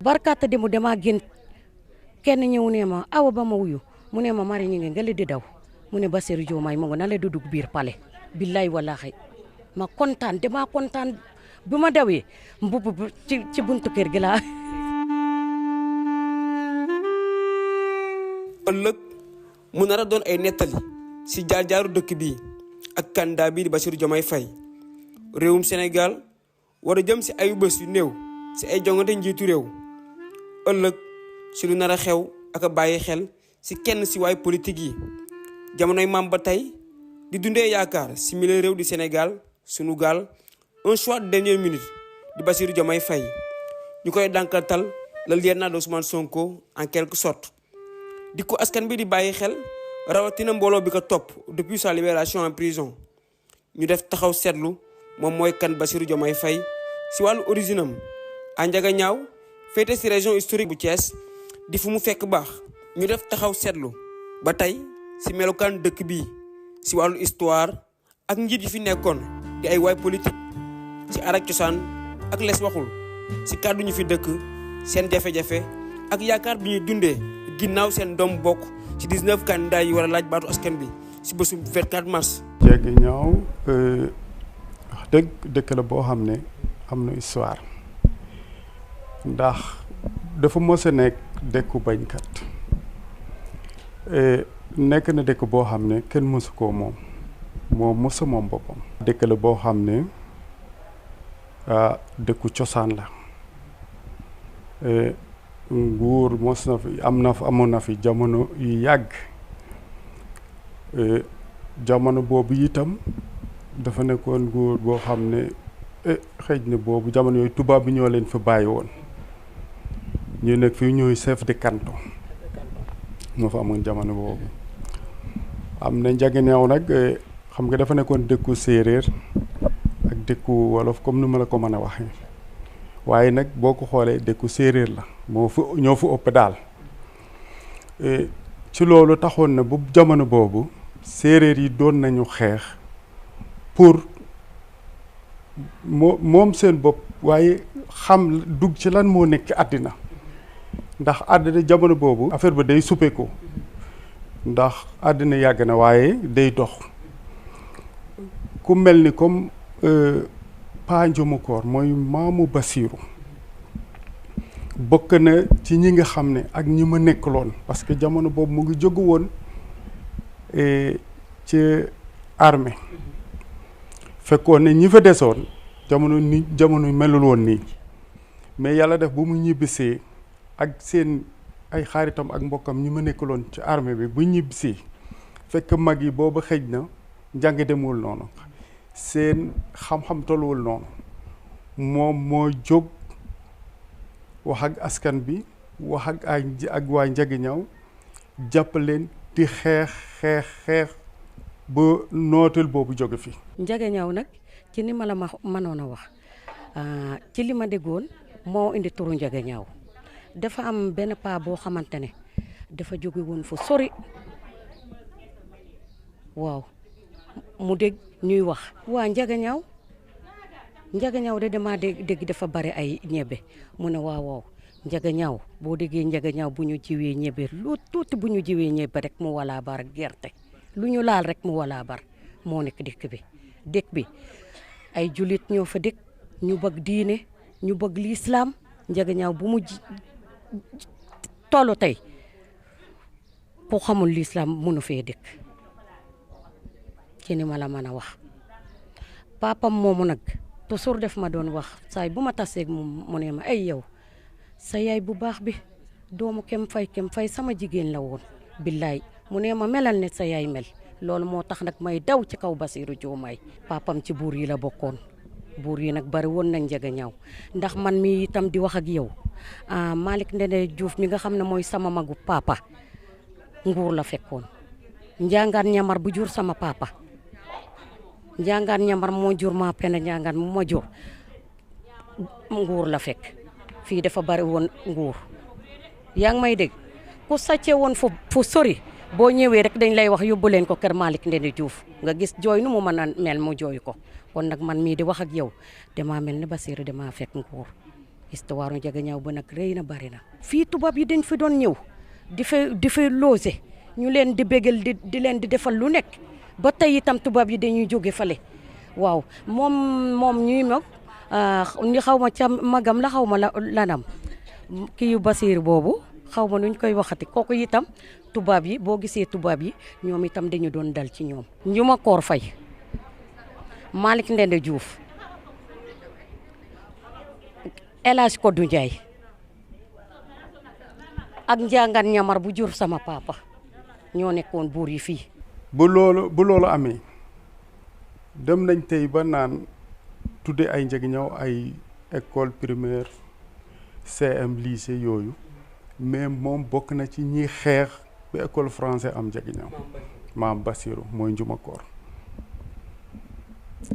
barkaata demu dama génn kenn ñëw ne ma awa ba ma wuyu mu ne ma mari ñi nga di daw mu ne Bassirou Diomaye mo nga na la dugg biir palais billahi wallahi ma kontaan dama kontaan bu ma dawee mbubb ci buntu kër gi laa ëllëg mu nar a doon ay nettali si jaar-jaaru dëkk bi ak candidat bi di Bassirou Diomaye Faye réewum Sénégal war a jëm si ayu bés yu néew si ay jongante njiitu réew ëllëg si lu nar a xew ak a bàyyi xel si kenn si waay politique yi jamonoy maam ba tey di dundee yaakaar si mille réew di Sénégal sunu gaal un choix de dernière minute di Bassirou Diomaye Faye ñu koy dànkatal la lieutenant d'Ousmane Sonko en quelque sorte di ko askan bi di bàyyi xel rawatina mbooloo bi ko topp depuis sa libération en prison ñu def taxaw seetlu moom mooy kan Bassirou Diomaye Faye si wàllu origine am à Ndiaganiao féete si région historique bu Thiès di fu mu fekk baax ñu def taxaw seetlu ba tey si melokaan dëkk bi si wàllu histoire ak njiit yi fi nekkoon di ay waay politique si aar ak cosaan ak les waxul si kàddu ñu fi dëkk seen jafe-jafe ak yaakaar bi ñuy dundee ginnaaw seen doom bokk ci 19 candidats yi war a laaj baatu askan bi si bésu 24 mars. Ndiaganiao wax dëgg dëkk la boo xam ne am na histoire ndax dafa mos a nekk dëkku bañkat nekk na dëkk boo xam ne kenn mosu koo moom mosa moom boppam. dëkk la boo xam ne dëkku cosaan la nguur mos na fi amoon na fi jamono yu yàgg jamono boobu itam dafa nekkoon nguur boo xam ne xëy na boobu jamono yooyu tubaab bi ñoo leen fa bàyyi woon ñu nekk fii ñooy chef de canton moo fa amoon jamono boobu. am na Ndiaganiao nag xam nga dafa nekkoon dëkku séeréer ak dëkku wolof comme ni ma la ko mën a waxee waaye nag boo ko xoolee dëkku séeréer la ñoo fa ëpp daal ci loolu taxoon na bu jamono boobu séeréer yi doon nañu xeex pour moom seen bopp waaye xam dugg ci lan moo nekk àddina ndax àddina jamono boobu affaire ba day suppeeku ndax àddina yàgg na waaye day dox ku mel ni comme Pa Ndioumoukor mooy maamu Bassirou bokk na ci ñi nga xam ne ak ñi ma nekkaloon parce que jamono boobu mu ngi jógu woon ci armée fekkoon ne ñi fa desoon jamono melul woon nii mais yàlla def bu mu ñibbisee ak seen ay xaaritam ak mbokkam ñi ma nekkaloon ci armée bi bu ñibbisee fekk mag yi booba xëj na njàng demul noonu seen xam-xam tolluwul noonu moom moo jóg wax ak askan bi wax ak waa Ndiaganiao jàpp leen di xeex ba nooteel boobu jóge fi. Ndiaganiao nag ci ni ma la mënoon a wax ci li ma déggoon moo indi turu Ndiaganiao dafa am benn paa boo xamante ne dafa jóge woon fu sori waaw mu dégg ñuy wax waa Ndiaganiao de dama dégg dafa bari ay ñebe mu ne waaw Ndiaganiao boo déggee Ndiaganiao bu ñu jiwee ñebe lu tuuti bu ñu jiwee ñebe rek mu walaa bar gerte lu ñu laal rek mu walaa bar moo nekk dëkk bi ay julit ñoo fa dëkk ñu bëgg diine ñu bëgg lislaam Ndiaganiao bu mu tollu tey ku xamul lislaam mënu fee dëkk ci ni ma la mën a wax papam moomu nag toujours def ma doon wax saay bu ma taseeg mu ne ma ay yow sa yaay bu baax bi doomu kem fay sama jigéen la woon billaay mu ne ma melal ne sa yaay mel loolu moo tax nag may daw ci kaw Bassirou Diomaye papam ci buur yi la bokkoon buur yi nag bari woon nañ Ndiaganiao ndax man mi itam di wax ak yow Malick Ndene Diouf mi nga xam ne mooy sama magu papa nguur la fekkoon Njangaan Ñamar bu jur sama papa Njangaan Ñamar moo jur ma penda Njangaan mu ma jur nguur la fekk fii dafa bari woon nguur yaa ngi may dégg ku sàcce woon fu sori boo ñëwee rek dañ lay wax yóbbu leen ko kër Malick Ndéné Diouf nga gis jooy nu mu mën a mel mu jooy ko kon nag man mii di wax ak yow damaa mel ni Basirou damaa fekk nguur histoire u Ndiaganiao ba nag rëy na bari na. fii tubaab yi dañ fi doon ñëw di fi loose ñu leen di bégal di leen di defal lu nekk ba tey itam tubaab yi dañuy jóge fale waaw moom ñuy mag ñu xaw ma ca magam la xaw ma lanam kii yu Basir boobu xaw ma nuñ koy waxati kooku itam tubaab yi boo gisee tubaab yi ñoom itam dañu doon dal ci ñoom. Njuma Koor Fay Malick Ndéné Diouf El Hadj Kodou Ndiaye ak Njangan Ñamar bu jur sama papa ñoo nekkoon buur yi fii. bu loolu amee dem nañ tey ba naan tudde ay Ndiaganiao ay école primaire CM lycée yooyu mais moom bokk na ci ñi xeex ba école français am Ndiaganiao maam Basirou mooy Njuma Koor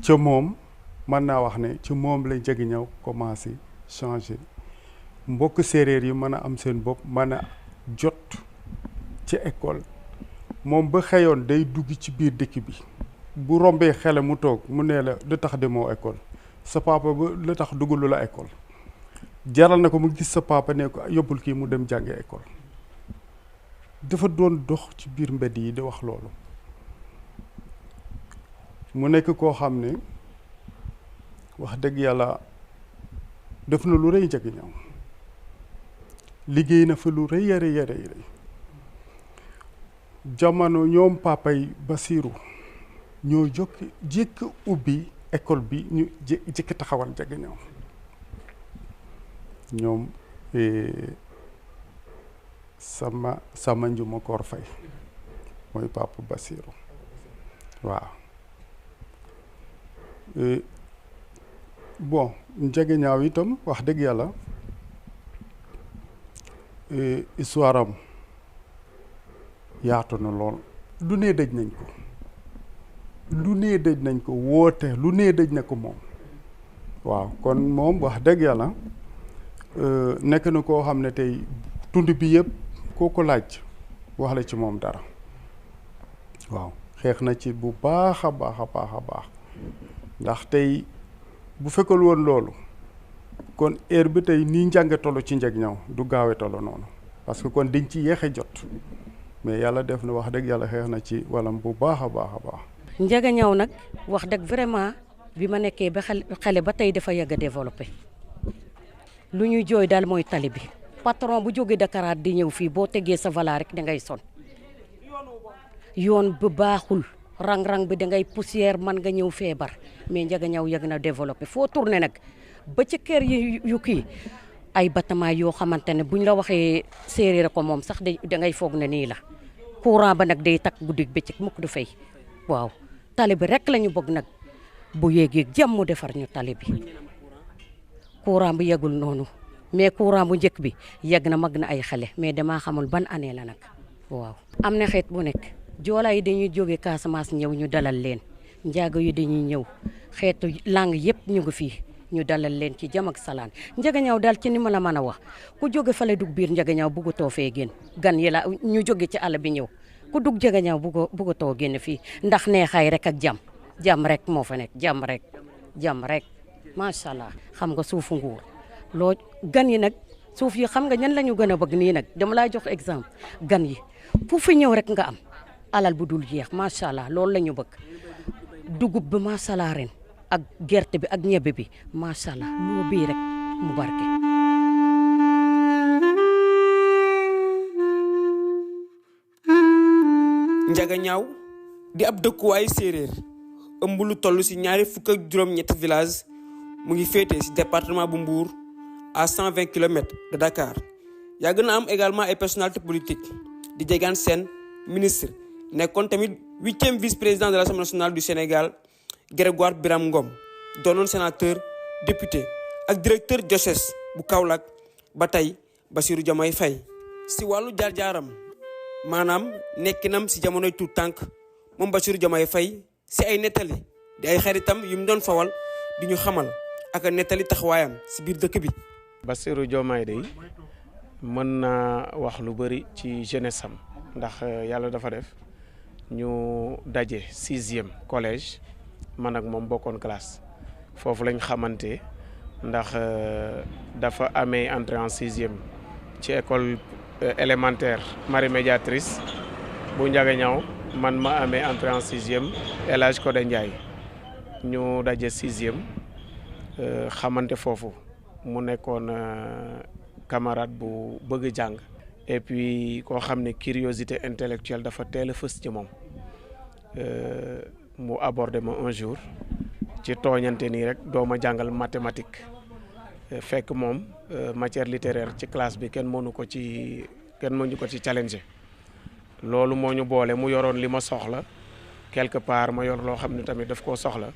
ca moom mën naa wax ne ci moom la Ndiaganiao commencé changer mbokk séeréer yi mën a am seen bopp mën a jot ci école moom ba xëyoon day dugg ci biir dëkk bi bu rombee xele mu toog mu nee la lu tax demoo école sa papa ba lu tax dugalu la école jaral na ko mu gis sa papa ne ko yóbbul kii mu dem jànge école dafa doon dox ci biir mbedd yi di wax loolu mu nekk koo xam ne wax dëgg yàlla def na lu rëy Ndiaganiao liggéey na fa lu rëy a rëy jamono ñoom papay Basirou ñoo jékk ubbi école bi ñu jékki taxawal Ndiaganiao ñoom sama Njuma Koor Fay mooy papa Basirou waaw bon Ndiaganiao itam wax dëgg yàlla histoire am yaatu na lool lu nee dëj nañ ko woote lu nee dëj na ko moom waaw kon moom wax dëgg yàlla nekk na koo xam ne tey tund bi yëpp koo ko laaj wax la ci moom dara waaw xeex na ci bu baax a baax ndax tey bu fekkul woon loolu kon heure bi tey nii njànge tollu ci Ndiaganiao du gaawe tollu noonu parce que kon dañ ci yéexe jot mais yàlla def na wax dëgg yàlla xeex na ci walam bu baax a baax Ndiaganiao nag wax dëgg vraiment bi ma nekkee ba xale ba tey dafa yàgg a développé lu ñuy jooy daal mooy tali bi patron bu jógee Dakar di ñëw fii boo tegee sa vala rek da ngay son yoon bu baaxul rang-rang bi da ngay poussière man nga ñëw feebar mais Ndiaganiao yàgg na développé foo tourné nag ba ci kër yi yu kii ay bâtiment yoo xamante ne buñ la waxee séeréer ko moom sax da ngay foog ne nii la courant ba nag day takk guddi bëccëg mukk du fay waaw tali bi rek la ñu bëgg nag bu yéegee jàmm mu defar ñu tali bi courant bi yegul noonu mais courant bu njëkk bi yegg na mag na ay xale mais damaa xamul ban année la nag waaw. am na xeet bu nekk joolaa yi dañuy jóge Casamance ñëw ñu dalal leen njaago yi dañuy ñëw xeetu langue yëpp ñu ngi fii ñu dalal leen ci jàmm ak salaan Ndiaganiao daal ci ni ma la mën a wax ku jóge fale dugg biir Ndiaganiao buggatoo fee génn gan yi la ñu jóge ci àll bi ñëw ku dugg Ndiaganiao buggatoo génn fii ndax neexaay rek ak jàmm rek moo fa nekk jàmm rek macha allah. xam nga suufu nguur loo gan yi nag suuf yi xam nga ñan la ñu gën a bëgg nii nag dama laa jox exemple gan yi fu fi ñëw rek nga am alal bu dul jeex macha allah loolu la ñu bëgg dugub bi macha allah ren ak gerte bi ak ñebe bi macha allah loo bii rek mu barke. Ndiaganiao di ab dëkkuwaayu séeréer ëmb lu toll ci ñaari fukk ak juróom-ñetti village mu ngi féete ci département bu Mbour à 120 kilomètres de Dakar yàgg na am également ay personnalité politique di Diegane Sène ministre nekkoon tamit 8e vice-président de l'Assemblée nationale du Sénégal Grégoire Biram Ngom doonoon sénateur député ak directeur diocèse bu Kaolack ba tey Bassirou Diomaye Faye si wàllu jaar-jaaram maanaam nekkinam si jamonoy tuut tànk moom Bassirou Diomaye Faye si ay nettali di ay xaritam yu mu doon fawal di ñu xamal ak a nettali taxawaayam si biir dëkk bi. Bassirou Diomaye day mën naa wax lu bëri ci jeunesse am ndax yàlla dafa def ñu daje 6e collège man ak moom bokkoon classe foofu lañ xamante ndax dafa amee entrée en 6e ci école élémentaire Marie Médiatrice bu Ndiaganiao man ma amee entrée en 6e El Hadj Codé Ndiaye ñu daje 6e xamante foofu mu nekkoon camarade bu bëgg jàng et puis koo xam ne curiosité intellectuelle dafa teel a fës ci moom mu abordé ma un jour ci tooñante nii rek doo ma jàngal mathématique fekk moom matière littéraire ci classe bi kenn mënu ko ci challenger loolu moo ñu boole mu yoroon li ma soxla quelque part ma yor loo xam ne tamit daf koo soxla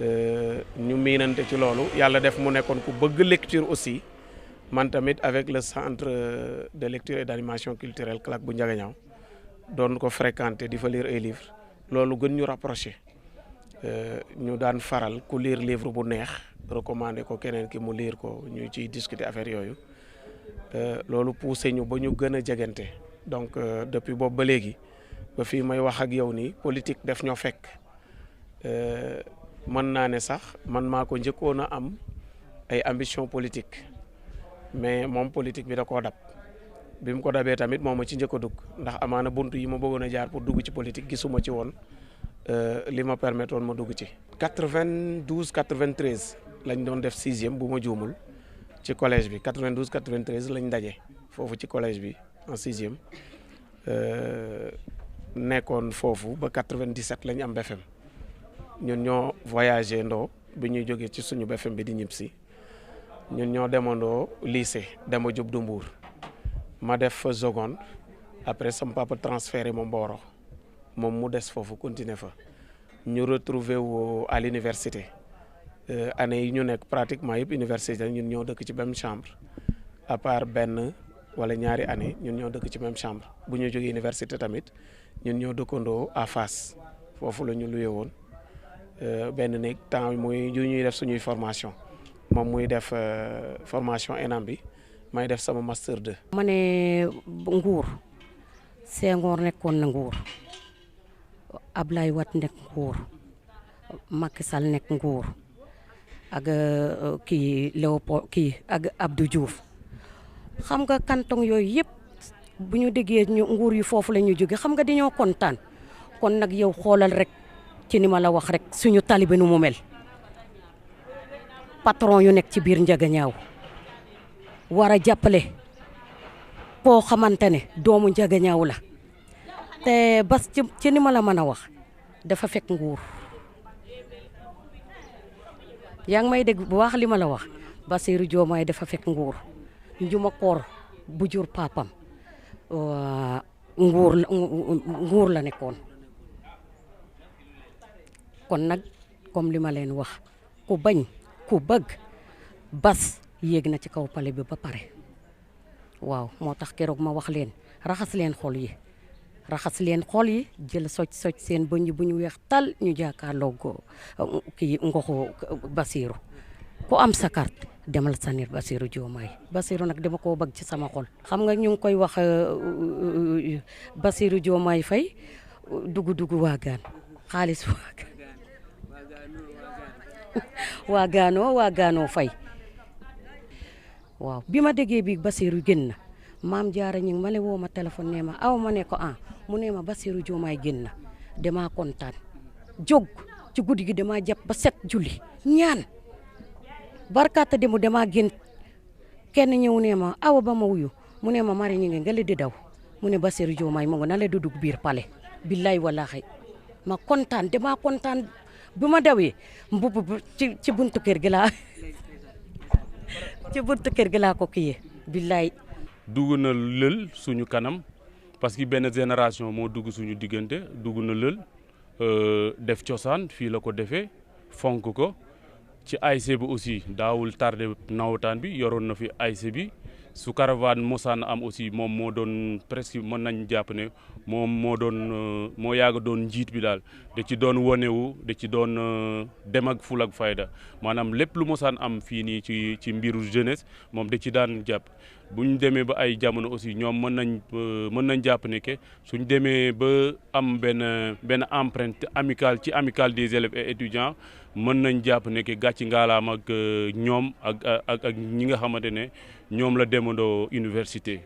ñu miinante ci loolu yàlla def mu nekkoon ku bëgg lecture aussi man tamit avec le centre de lecture et d'animation culturelle CLAC bu Ndiaganiao doon ko fréquenter di fa lire ay livres loolu gën ñu rapproché ñu daan faral ku lire livre bu neex recommandé ko keneen ki mu lire ko ñu ciy discuter affaire yooyu loolu poussé ñu ba ñu gën a jegante donc depuis boobu ba léegi ba fii may wax ak yow nii politique def ñoo fekk mën naa ne sax man maa ko njëkkoon a am ay ambition politique mais moom politique bi da koo dab bi mu ko dabee tamit moom ma ci njëkk a dugg ndax amaana buntu yi ma bëggoon a jaar pour dugg ci politique gisuma ci woon li ma permettre woon ma dugg ci. 92 93 lañ doon def 6e bu ma juumul ci collège bi 92 93 lañ daje foofu ci collège bi en 6e nekkoon foofu ba 97 lañ am BFM ñun ñoo voyagé ndoo bi ñuy jógee ci suñu BFM bi di ñib si ñun ñoo demandoo lycée Demba Diop du Mbour ma def fa seconde après sama papa transféré ma Mboro moom mu des foofu continuer fa ñu retrouver wu à l'université année yi ñu nekk pratiquement yëpp université ñun ñoo dëkk ci même chambre à part benn wala ñaari année ñun ñoo dëkk ci même chambre bu ñu jógee université tamit ñun ñoo dëkkandoo à face foofu la ñu luye woon benn néeg temps muy ñuy def suñuy formation moom muy def formation ENAM bi may def sama master 2. ma ne nguur Senghor nekkoon na nguur Ablaye Wade nekk nguur Macky Sall nekk nguur ak kii Léopold kii ak Abdou Diouf xam nga canton yooyu yëpp bu ñu déggee ñu nguur yi foofu la ñu jóge xam nga dañoo kontaan kon nag yow xoolal rek ci ni ma la wax rek suñu tali bi nu mu mel patron yu nekk ci biir Ndiaganiao war a jàppale koo xamante ne doomu Ndiaganiao la te bas ci ni ma la mën a wax dafa fekk nguur yaa ngi may dégg bu wax li ma la wax Bassirou Diomaye dafa fekk nguur njuma koor bu jur papam nguur la nekkoon kon nag comme li ma leen wax ku bañ ku bëgg bas yéeg na ci kaw pale bi ba pare waaw moo tax keroog ma wax leen raxas leen xol yi jël socc seen bëñ yi bu ñu weex tal ñu jàkkaarloo kii ngoxu Bassirou ku am sa carte demal sanir Bassirou Diomaye Bassirou nag dama koo bëgg ci sama xol xam nga ñu ngi koy wax Bassirou Diomaye Faye dugu waagaan xaalis waagaanoo Faye waaw bi ma déggee bi Bassirou génn na maam jaara ñi ma le woo ma téléphone ne ma aw ma ne ko mu ne ma Bassirou Diomaye génn na damaa kontaan jóg ci guddi gi damaa jàpp ba set julli ñaan barkaata demu damaa génn kenn ñëw ne ma awa ba ma wuyu mu ne ma mari ñi nga le di daw mu ne Bassirou Diomaye mu nga na le dudug biir palais billaay wallahi ma kontaan damaa kontaan bu ma dawee mbubb ci buntu kër gi laa ci buntu kër gi laa ko kiyee billaay dugg na lël suñu kanam parce que benn génération moo dugg suñu diggante dugg na lël def cosaan fii la ko defee fonk ko ci ASC bi aussi daawul tardé nawetaan bi yoroon na fi ASC bi su caravane mosaan am aussi moom moo doon presque mën nañ jàpp ne moom moo doon moo yàgg doon njiit bi daal da ci doon wonewu da ci doon dem ak ful ak fayda maanaam lépp lu mosaan am fii nii ci mbiru jeunesse moom da ci daan jàpp bu ñu demee ba ay jamono aussi ñoom mën nañ jàpp ne que suñ demee ba am benn empreinte amicale des élèves et étudiants mën nañ jàpp ne que gàcci ngaalaam ak ñoom ak ñi nga xamante ne ñoom la demandoo université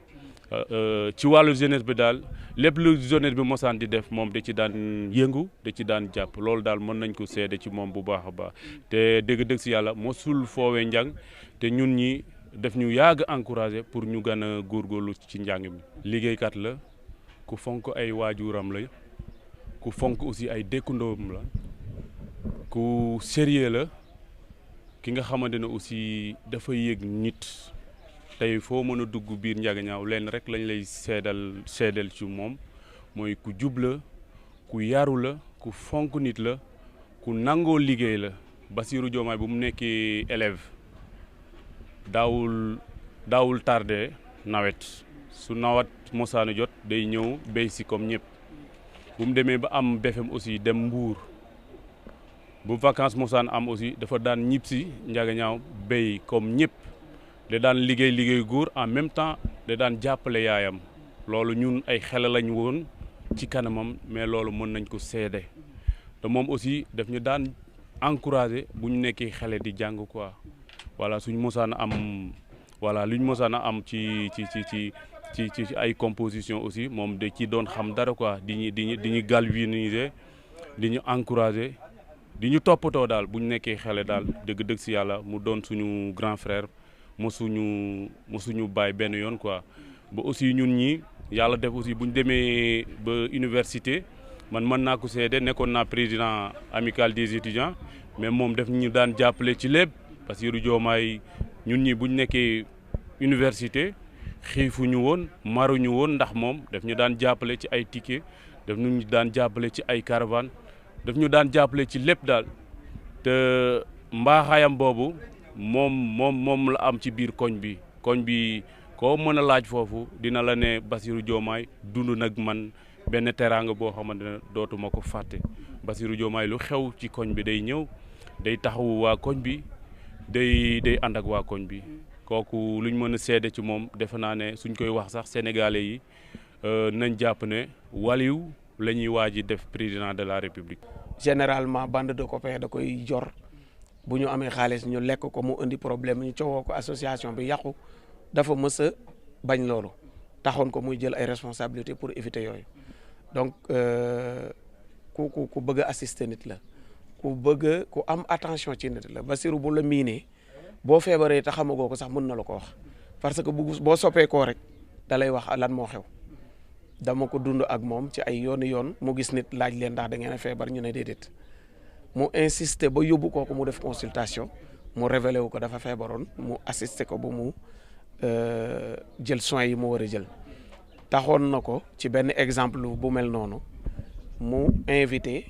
ci wàllu jeunesse bi daal lépp lu jeunesse bi mosaan di def moom da ci daan yëngu da ci daan jàpp loolu daal mën nañ ko seede ci moom bu baax a baax te dëgg-dëgg si yàlla mosul foowee njàng te ñun ñi def ñu yàgg encouragé pour ñu gën a góorgóorlu ci njàng mi. liggéeykat la ku fonk ay waajuram la ku fonk aussi ay dëkkandoom la ku sérieux la ki nga xamante ne aussi dafa yëg nit tey foo mën a dugg biir Ndiaganiao leen rek lañ lay seedal ci moom mooy ku jub la ku yaru la ku fonk nit la ku nangoo liggéey la. Bassirou Diomaye bu mu nekkee élève daawul tardé nawet su nawet mosaana jot day ñëw béy si comme ñëpp bu mu demee ba am BFEM aussi dem Mbour bu vacances mosaan am aussi dafa daan ñib si Ndiaganiao béy comme ñëpp da daan liggéey góor en même temps da daan jàppale yaayam loolu ñun ay xale lañ woon ci kanamam mais loolu mën nañ ko seede te moom aussi daf ñu daan encouragé bu ñu nekkee xale di jàng quoi voilà suñ mosaan am voilà luñ mosaan a am ci ay composition aussi moom da ci doon xam dara quoi di ñu galvaniser di ñu encouragé di ñu toppatoo daal bu ñu nekkee xale daal dëgg-dëgg si yàlla mu doon suñu grand frère mosuñu bàyyi benn yoon quoi ba aussi ñun ñi yàlla def aussi bu ñu demee ba université man mën naa ko seede nekkoon naa président amical des étudiants mais moom daf ñu daan jàppale ci lépp Bassirou Diomaye ñun ñi bu ñu nekkee université xiifuñu woon maruñu woon ndax moom daf ñu daan jàppale ci ay ticket daf ñu daan jàppale ci ay caravane daf ñu daan jàppale ci lépp daal te mbaaxaayam boobu moom la am ci biir koñ bi koo mën a laaj foofu dina la ne Bassirou Diomaye dund nag man benn teraanga boo xamante ne dootuma ko fàtte Bassirou Diomaye lu xew ci koñ bi day ñëw day taxawu waa koñ bi day ànd ak waa koñ bi kooku luñ mën a seede ci moom defe naa ne suñ koy wax sax sénégalais yi nañ jàpp ne waliw la ñuy waaji def président de la république. généralement bande de copains da koy jor bu ñu amee xaalis ñu lekk ko mu indi problème ñu coowoo ko association bi yàqu dafa mës a bañ loolu taxoon ko muy jël ay responsabilités pour éviter yooyu donc ku bëgg a assister nit la ku am attention ci nit la Bassirou bu la miinee boo feebaree te xamagoo ko sax mën na la ko wax parce que boo soppeekoo rek da lay wax lan moo xew dama ko dund ak moom ci ay yoon mu gis nit laaj leen ndax da ngeen a feebar ñu ne déedéet mu insister ba yóbbu kooku mu def consultation mu révélé wu ko dafa feebaroon mu assister ko ba mu jël soins yi mu war a jël taxoon na ko ci benn exemple bu mel noonu mu invité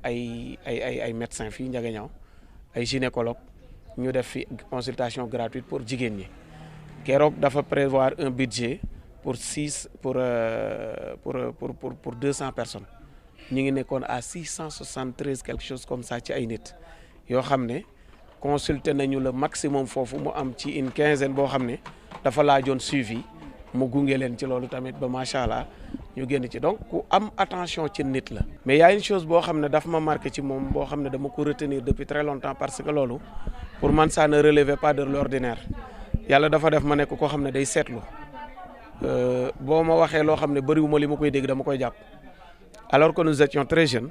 ay médecins fii Ndiaganiao ay gynécologue ñu def fi consultation gratuite pour jigéen ñi keroog dafa prévoir un budget pour 200 personnes ñu ngi nekkoon à 673 quelque chose comme ça ci ay nit yoo xam ne consulté nañu le maximum foofu mu am ci une quinzaine boo xam ne dafa laajoon suivi mu gunge leen ci loolu tamit ba macha allah ñu génn ci donc ku am attention ci nit la. mais y a une chose boo xam ne daf ma marqué ci moom boo xam ne dama ko retenir depuis très longtemps parce que loolu pour man ça ne relevait pas de l'ordinaire yàlla dafa def ma nekk koo xam ne day seetlu boo ma waxee loo xam ne bëriwuma li ma koy dégg dama koy jàpp alors que nous étions très jeunes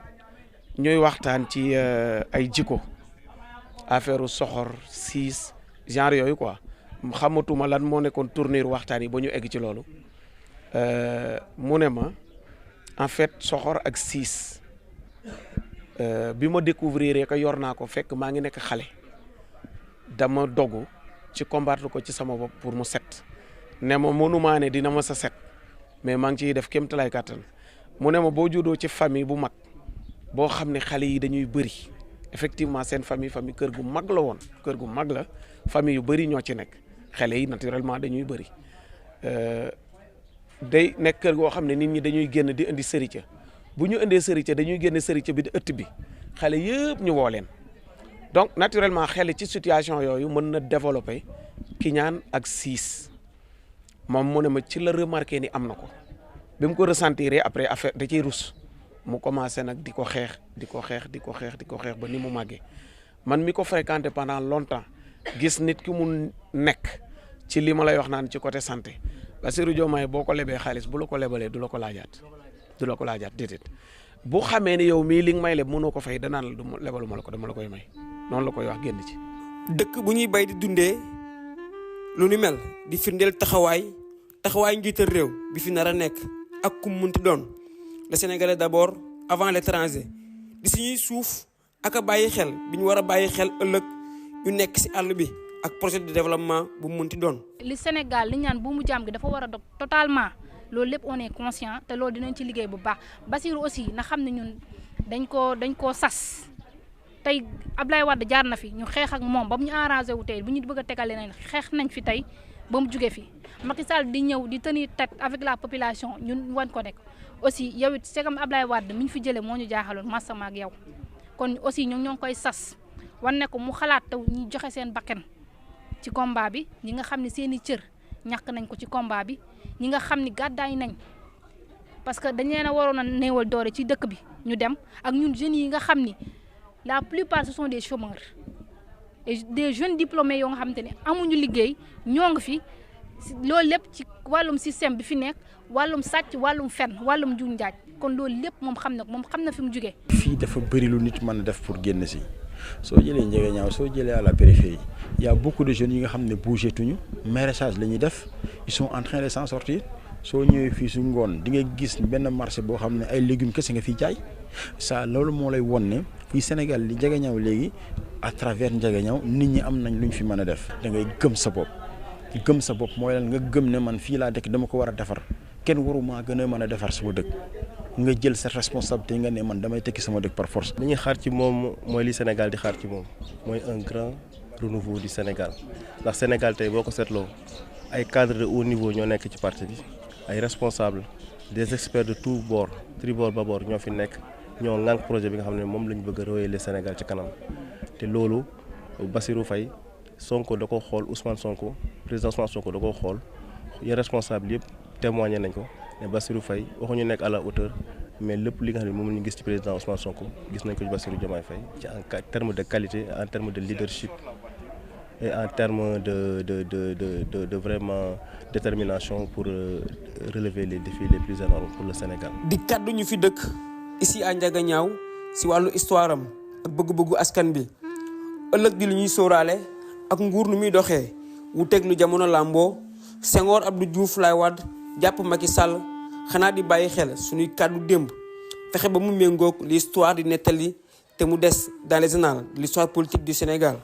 ñuy waxtaan ci ay jikko affaire soxor siis genre yooyu quoi xamatuma lan moo nekkoon tournure waxtaan yi ba ñu egg ci loolu mu ne ma en fait soxor ak siis bi ma découvrir que yor naa ko fekk maa ngi nekk xale dama dogu ci combattre ko ci sama bopp pour mu set ne ma mënumaa ne dina ma sa set mais maa ngi ciy def kéemtalaay kàttan mu ne ma boo juddoo ci famille bu mag boo xam ne xale yi dañuy bëri effectivement seen famille kër gu mag la woon kër gu mag la famille yu bëri ñoo ci nekk xale yi naturellement dañuy bëri day nekk kër goo xam ne nit ñi dañuy génn di indi sërica bu ñu indee sërica dañuy génn sërica bi di ëtt bi xale yëpp ñu woo leen donc naturellement xale ci situation yooyu mën na développer kiñaan ak siis moom mu ne ma ci la remarqué ni am na ko bi mu ko ressentir après affaire da ciy rus mu commencé nag di ko xeex ba ni mu màggee man mi ko fréquenté pendant longtemps gis nit ki mu nekk ci li ma lay wax naan ci côté santé Bassirou Diomaye boo ko lebee xaalis bu la ko lebalee du la ko laajaat déedéet bu xamee ni yow mii li nga may leb mënoo ko fay danaan la du lebalu ma la ko dama la koy may noonu la koy wax génn ci. dëkk bu ñuy bay di dundee lu ni mel di firndeel taxawaay njiital réew bi fi nar a nekk ak kum munti doon le Sénégalais d'abord avant l'étranger di suñuy suuf ak a bàyyi xel bi ñu war a bàyyi xel ëllëg ñu nekk si àll bi ak projet de développement bu mu munti doon. li Sénégal li ñaan bu mu jàmm gi dafa war a dog totalement loolu lépp on est conscient te loolu dinañ ci liggéey bu baax Bassirou aussi na xam ne ñun dañ koo sas tey Ablaye Wade jaar na fi ñu xeex ak moom ba mu ñu arrangé wu tey bu ñu bëgg a tegale nañ xeex nañ fi tey ba mu jugee fi Macky Sall di ñëw di tenir tête avec la population ñun wan ko nekk aussi yow it c'est comme Ablaye Wade mi ñu fi jëlee moo ñu jaaxaloon massama ak yow kon aussi ñoo ngi koy sas wan ne ko mu xalaat taw ñi joxe seen bakkan ci combat bi ñi nga xam ne seen i cër ñàkk nañ ko ci combat bi ñi nga xam ni gàddaay nañ parce que dañ leen a waroon a néewal doore ci dëkk bi ñu dem ak ñun jeunes yi nga xam ni la plupart ce sont des chômeurs et des jeunes diplômés yoo nga xamante ne amuñu liggéey ñoo ngi fi loolu lépp ci wàllum système bi fi nekk wàllum sàcc wàllum fen wàllum njuuj njaaj kon loolu lépp moom xam na fi mu jugee. fii dafa bëri lu nit mën a def pour génn si soo jëlee Ndiaganiao soo jëlee à la périphérie y a beaucoup de jeunes yi nga xam ne bougé tuñu maraîchage la ñuy def ils sont en train de s'en sortir soo ñëwee fii su ngoon di nga gis benn marché boo xam ne ay légumes kese nga fiy jaay ça loolu moo lay won ne fii Sénégal li Ndiaganiao léegi à travers Ndiaganiao nit ñi am nañ lu ñu fi mën a def da ngay gëm sa bopp mooy lan nga gëm ne man fii laa dëkk dama ko war a defar kenn waruma gën a mën a defar sama dëkk nga jël sa responsabilité nga ne man damay tekki sama dëkk par force. li ñuy xaar ci moom mooy li Sénégal di xaar ci moom mooy un grand renouveau du Sénégal ndax Sénégal tey boo ko seetloo ay cadres de haut niveau ñoo nekk ci parti bi ay responsables des experts de tout bord tribord ba bord ñoo fi nekk ñoo ŋànk projet bi nga xam ne moom la ñu bëgg a royale Sénégal ci kanam te loolu Bassirou Faye Sonko da ko xool Ousmane Sonko président Ousmane Sonko da ko xool yenn responsable yëpp témoigné nañ ko ne Bassirou Faye waxuñu nekk à la hauteur mais lépp li nga xam ne moom la ñu gis ci président Ousmane Sonko gis nañ ko ci Bassirou Diomaye Faye ci en terme de qualité en terme de leadership et en terme de vraiment détermination pour relever les défis les plus énormes pour le Sénégal. di kaddu ñu fi dëkk ici à Ndiaganiao si wàllu histoire am ak bëgg-bëggu askan bi ëllëg di lu ñuy sóoraale ak nguur nu muy doxee wuuteeg nu jamono làmboo Senghor Abdou Diouf Laye Wade jàpp Macky Sall xanaa di bàyyi xel suñuy kàddu démb fexe ba mu méngoog l'histoire di nettali te mu des dans les annales de l'histoire politique du Sénégal.